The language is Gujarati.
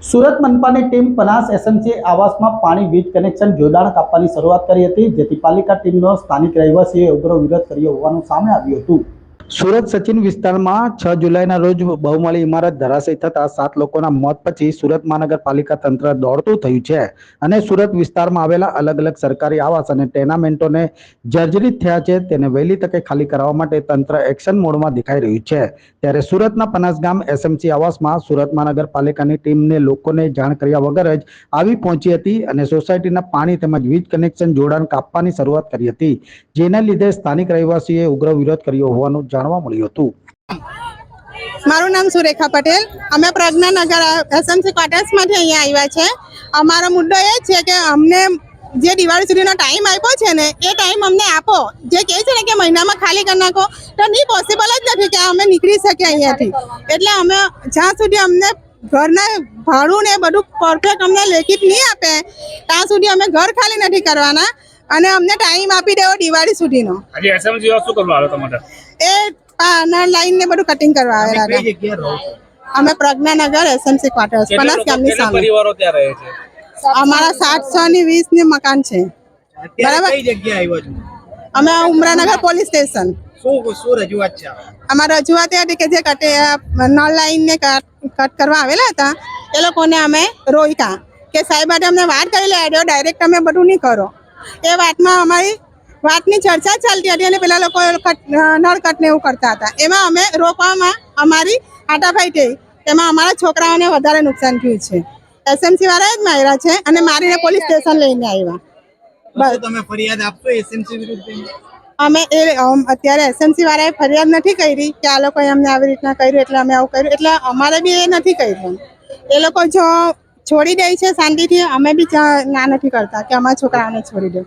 સુરત મનપાની ટીમ પનાસ એસએમસી આવાસમાં પાણી વીજ કનેક્શન જોડાણ કાપવાની શરૂઆત કરી હતી, જેથી પાલિકા ટીમનો સ્થાનિક રહેવાસીઓએ ઉગ્ર વિરોધ કર્યો હોવાનું સામે આવ્યું હતું। સુરત સચિન વિસ્તારમાં 6 જુલાઈના રોજ બહુમાળી ઇમારત ધરાશયી થતા 7 લોકોના મોત પછી સુરત મહાનગરપાલિકા તંત્ર દોડતું થયું છે અને સુરત વિસ્તારમાં આવેલા અલગ અલગ સરકારી આવાસ અને ટેનામેન્ટોને જર્જરિત થયા છે, તેને વહેલી તકે ખાલી કરવા માટે તંત્ર એક્શન મોડમાં દેખાઈ રહ્યું છે। ત્યારે સુરતના પનાસ ગામ એસએમસી આવાસમાં સુરત મહાનગરપાલિકાની ટીમને લોકોને જાણ કર્યા વગર જ આવી પહોંચી હતી અને સોસાયટીના પાણી તેમજ વીજ કનેક્શન જોડાણ કાપવાની શરૂઆત કરી હતી, જેના લીધે સ્થાનિક રહેવાસીઓએ ઉગ્ર વિરોધ કર્યો હોવાનું જાણવા મળ્યું હતું। મારું નામ સુરેખા પટેલ, અમે પ્રજ્ઞાનગર એસએમસી ક્વાર્ટર્સમાંથી અહીંયા આવ્યા છે। અમારો મુદ્દો એ છે કે અમને જે દિવાળી સુધીનો ટાઈમ આપ્યો છે ને એ ટાઈમ અમને આપો। જે કહે છે ને કે મહિનામાં ખાલી કરી નાખો, તો નહીં પોસિબલ જ નથી કે અમે નીકળી શકીએ અહીંયાથી। એટલે અમે જ્યાં સુધી અમને ઘરના ભાડું ને બધું પરફેક્ટ અમને લેખિત નહીં આપે ત્યાં સુધી અમે ઘર ખાલી નથી કરવાના અને અમને ટાઈમ આપી દેવો દિવાળી સુધીનો। આજે એસએમસી શું કરવા આવ્યો તમારે? એ લાઈન ને બધું કટિંગ કરવા આવેલા હતા। અમે પ્રજ્ઞાનગર એસએમસી ક્વાર્ટર્સ પનાસ ગામની સામે। પરિવારો ત્યાં રહે છે? અમારા 720 ની મકાન છે। બરાબર, કઈ જગ્યાએ આવ્યો છો? અમે ઉમરાનગર પોલીસ સ્ટેશન। શું રજૂઆત છે? અમારી રજૂઆત એ હતી કે જે નળ લાઈન ને કટ કરવા આવેલા હતા એ લોકોને અમે રોક્યા કે સાહેબ માટે અમને વાત કરી લે, ડાયરેક્ટ તમે બધું નહીં કરો। એ વાતમાં અમારી વાતની ચર્ચા ચાલતી હતી અને પેલા લોકો નળ કટ ને એવું કરતા હતા। એમાં અમે રોકવામાં અમારી હાટાફાઈ થઈ, એમાં અમારા છોકરાઓને વધારે નુકસાન થયું છે। એસએમસી વાળા જ માર્યા છે અને મારીને પોલીસ સ્ટેશન લઈને આવ્યા। બસ તમે ફરિયાદ આપશો એસએમસી વિરુદ્ધ? અમે અત્યારે એસએમસી વાળાએ ફરિયાદ નથી કરી કે આ લોકોએ અમને આવી રીતના કર્યું એટલે અમે આવું કર્યું, એટલે અમારે બી એ નથી કર્યું। એ લોકો જો છોડી દે છે શાંતિથી, અમે બી ના નથી કરતા કે અમારા છોકરાઓને છોડી દે।